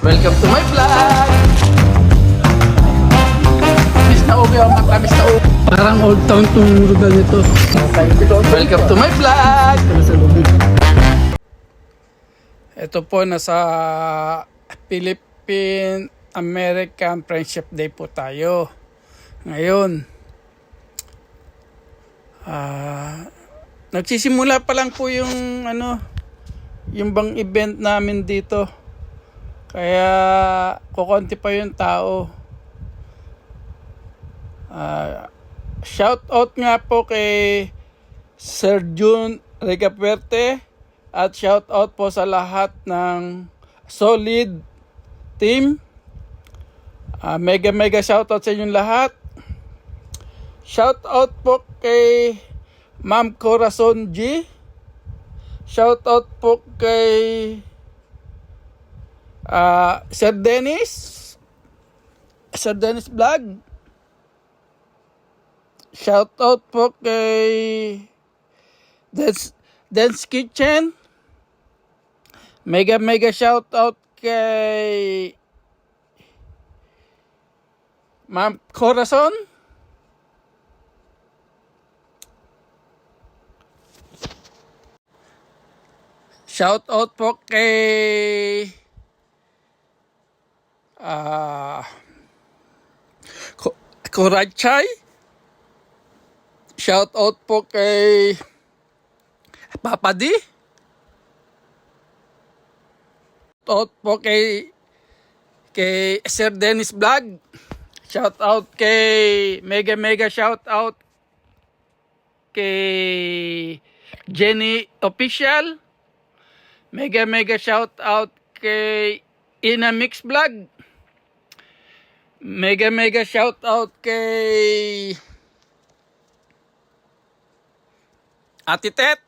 Welcome to my vlog! Miss na ubi ang mata, miss na ubi. Parang old town tong lugar nito. Welcome to my vlog! Ito po, nasa Philippine-American Friendship Day po tayo. Ngayon, nagsisimula pa lang po yung yung bang event namin dito. Kaya kukonti pa yung tao. Shout out nga po kay Sir June Regapuerte at shout out po sa lahat ng solid team. Mega shout out sa inyong lahat. Shout out po kay Ma'am Corazon G. Shout out po kay Sir Dennis Vlog. Shout out po kay Dance Kitchen. Mega shout out kay Ma'am Corazon. Shout out po kay Kurachay. Shout out po kay Papa D. Shout out po kay Sir Dennis Vlog. Shout out kay mega shout out kay Jenny Official. Mega shout out kay Ina Mix Vlog. Mega shout out kay Ate Tet.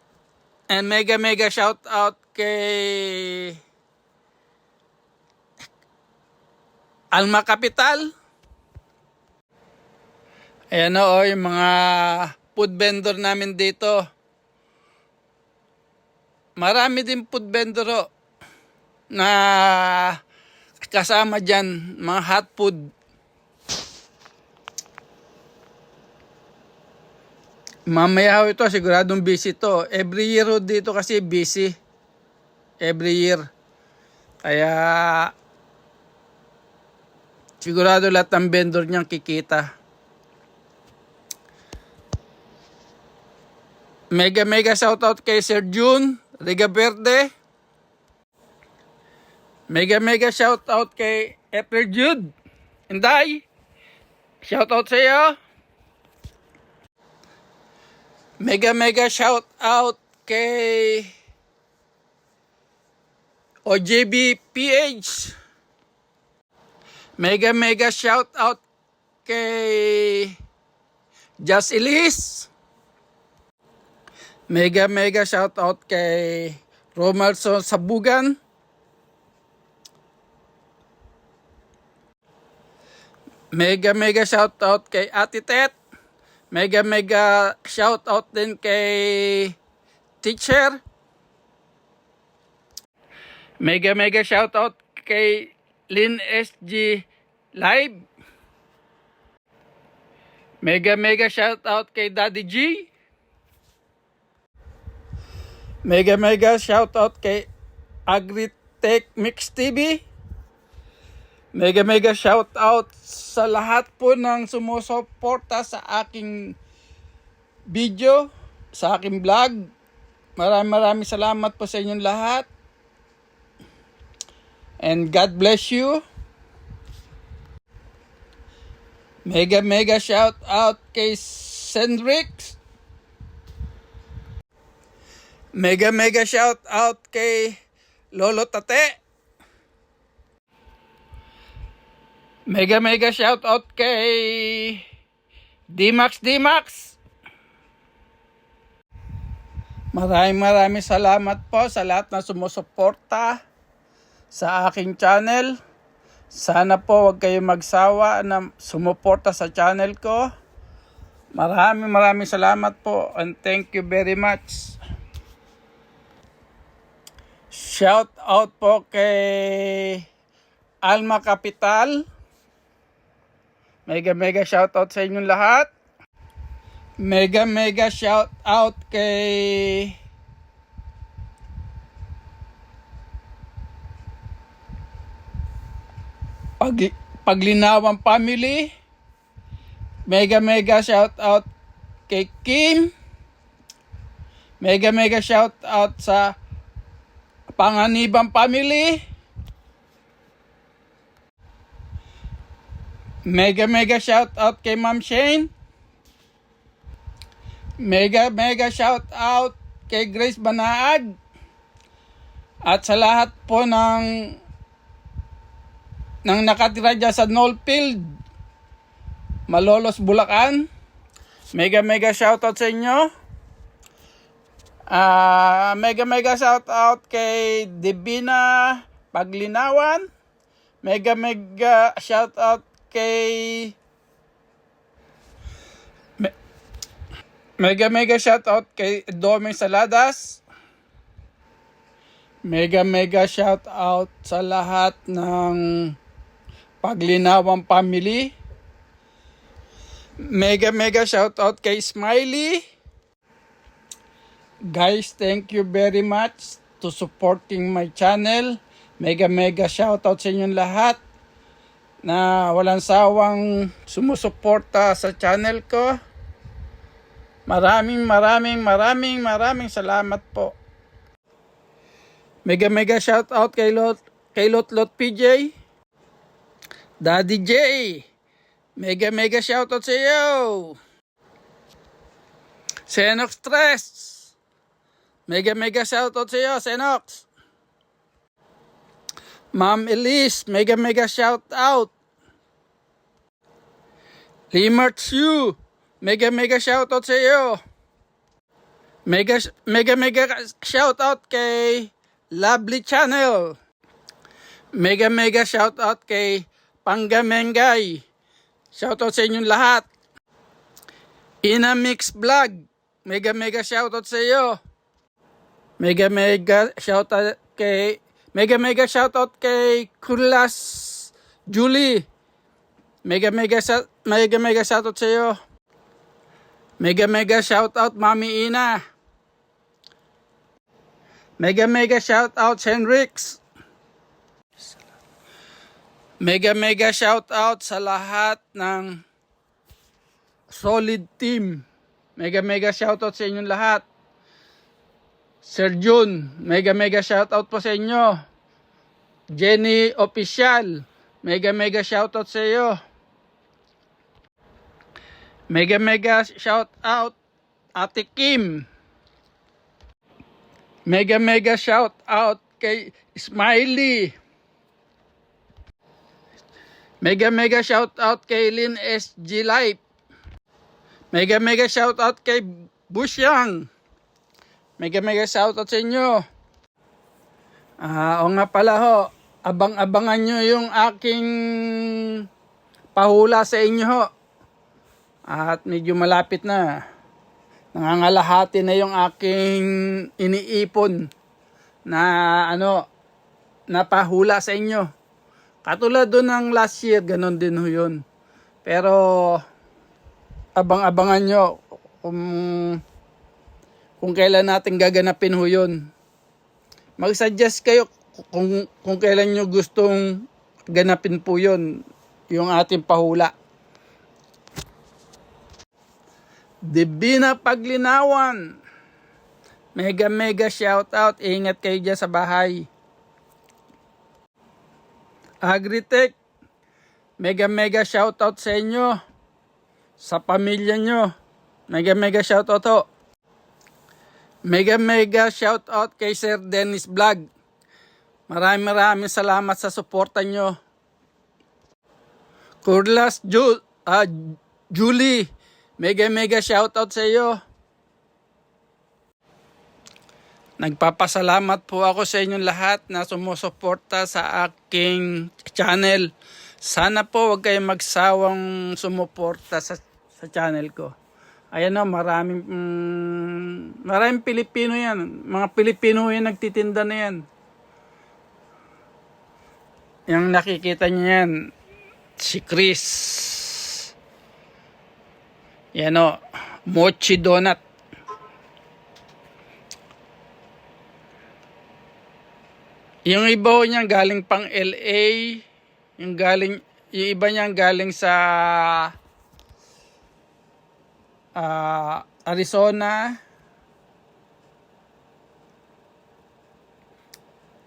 And mega shout out kay Alma Capital. Ayan na yung mga food vendor namin dito. Marami din food vendor na kasama dyan, mga hot food. Mamaya ito, siguradong busy to. Every year dito kasi busy. Every year. Kaya sigurado lahat ng vendor niyang kikita. Mega shoutout kay Sir June Regapuerte. Mega shoutout kay April Jude Inday. Shoutout sa iyo. Mega shoutout kay OJB PH. Mega shoutout kay Just Elise. Mega shoutout kay Romalson Sabugan. Mega shoutout kay Ate Tet. Mega shoutout din kay Teacher. Mega shoutout kay Lin SG Live. Mega shoutout kay Daddy G. Mega shoutout kay Agritech Mix TV. Mega shoutout sa lahat po ng sumusuporta sa aking video, sa aking vlog. Maraming salamat po sa inyong lahat. And God bless you. Mega shoutout kay Sendrix. Mega shout out kay Lolo Tate. Mega shout out kay Dmax. Maraming salamat po sa lahat na sumusuporta sa aking channel. Sana po wag kayong magsawa na sumuporta sa channel ko. Maraming salamat po and thank you very much. Shout out po kay Alma Capital. Mega shoutout sa inyong lahat. Mega shoutout kay Paglinawan family. Mega shoutout kay Kim. Mega shoutout sa Panganiban family. Mega shoutout kay Ma'am Shane. Mega shoutout kay Grace Banaag. At sa lahat po ng nakatira dyan sa Knollfield, Malolos, Bulacan. Mega shoutout sa inyo. Mega shoutout kay Divina Paglinawan. Mega shoutout kay Mega shoutout kay Domi Saladas. Mega shoutout sa lahat ng Paglinawang family. Mega shoutout kay Smiley. Guys, thank you very much to supporting my channel. Mega shoutout sa inyong lahat na walang sawang sumusuporta sa channel ko. Maraming salamat po. Mega shoutout kay Lot PJ. Daddy J. Mega shoutout sa iyo. Senox Stress. Mega shoutout sa iyo, Senox. Ma'am Elise, mega shoutout. Limart Sue, mega shoutout sa iyo. Mega shoutout kay Lovely Channel. Mega shoutout kay Panggamengay. Shoutout sa inyong lahat. Ina Mix Vlog, mega shoutout sa iyo. Mega shoutout kay Kulas Julie. Mega shoutout sa iyo. Mega shoutout Mami Ina. Mega shoutout Henrix. Mega shoutout sa lahat ng solid team. Mega shoutout sa inyong lahat. Sir Jun, mega shoutout po sa inyo. Jenny Official, mega shoutout sa iyo. Mega shoutout Ate Kim. Mega shoutout kay Smiley. Mega shoutout kay Lynn SG Life. Mega shoutout kay Busyang. Mega shoutout sa inyo. O nga pala ho, abangan nyo yung aking pahula sa inyo ho. At medyo malapit na. Nangangalahati na yung aking iniipon na na pahula sa inyo. Katulad doon ng last year, ganon din ho yun. Pero abangan nyo kung kailan natin gaganapin ho yun. Mag-suggest kayo kung kailan nyo gustong ganapin po yun, yung ating pahula. Divina Paglinawan, mega shoutout. Ingat kayo dyan sa bahay. Agritech, mega shoutout sa inyo, sa pamilya nyo. Mega shoutout ho. Mega shoutout kay Sir Dennis Vlog. Maraming salamat sa suporta nyo. Kurlas Julie, mega shoutout sa iyo. Nagpapasalamat po ako sa inyong lahat na sumusuporta sa aking channel. Sana po wag kayong magsawang sumuporta sa channel ko. Ayan o, maraming Pilipino yan. Mga Pilipino yan nagtitinda na yan. Yung nakikita niyo yan, si Chris. Yan o, mochi donut. Yung iba ho niyan galing pang LA, yung iba niyan galing sa Arizona.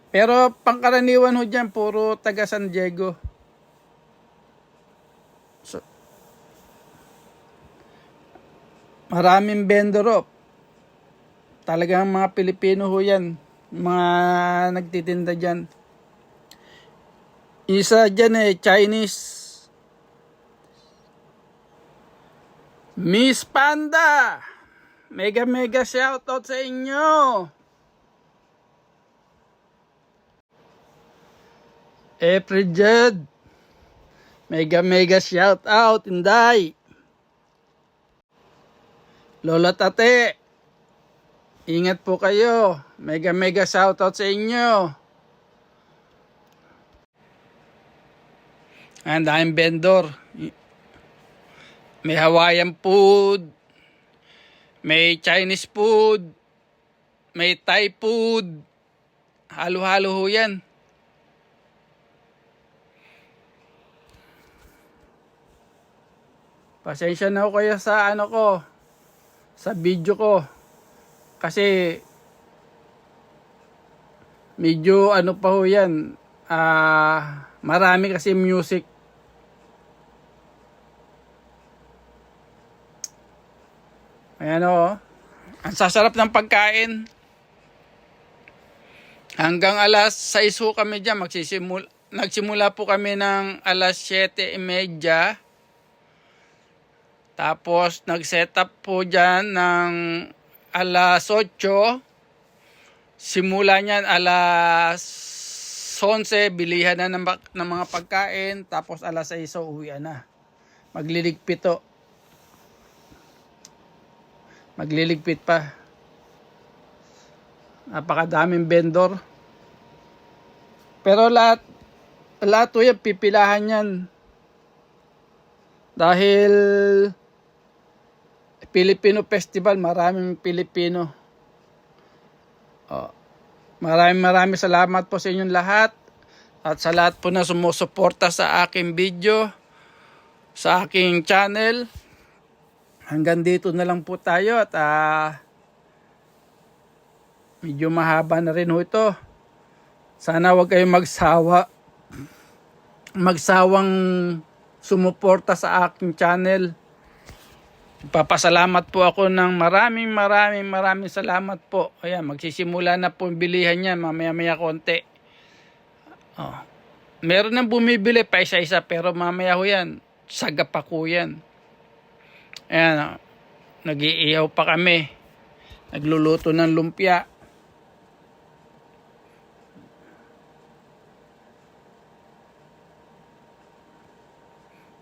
Pero pangkaraniwan ho dyan, puro taga San Diego. So, maraming vendor ho. Talagang mga Pilipino ho yan. Mga nagtitinda dyan. Isa dyan Chinese. Miss Panda! Mega shoutout sa inyo! April Jed, mega shout out, Inday. Lola Tate, ingat po kayo. Mega shout out sa inyo. And I'm vendor. May Hawaiian food, may Chinese food, may Thai food. Halo-halo ho yan. Pasensya na ho kayo sa sa video ko. Kasi medyo pa ho yan. Marami kasi music. Ayan o. Ang sasarap ng pagkain. Hanggang alas 6 ho kami dyan. Nagsimula po kami ng alas 7:30. Tapos, nag-set up po dyan ng alas 8. Simula niyan alas 11, bilihan na ng mga pagkain. Tapos, alas 6, uwian na. Magliligpit o. Magliligpit pa. Napakadaming vendor. Pero lahat po yan, pipilahan yan. Dahil Filipino Festival, maraming Pilipino. Maraming salamat po sa inyong lahat. At sa lahat po na sumusuporta sa aking video, sa aking channel. Hanggang dito na lang po tayo. At medyo mahaba na rin ho ito. Sana wag kayong magsawang sumuporta sa aking channel. Papasalamat po ako ng maraming salamat po. Ayan, magsisimula na po bilihan yan mamaya konti. Meron nang bumibili pa isa-isa pero mamaya ho yan. Sagap ako yan. Ayan, nag-iihaw pa kami. Nagluluto ng lumpia.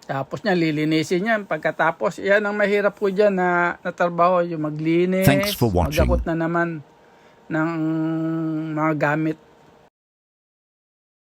Tapos niya, lilinisin yan. Pagkatapos, yan ang mahirap ko dyan na trabaho. Yung maglinis, Thanks for watching. magakot na naman ng mga gamit.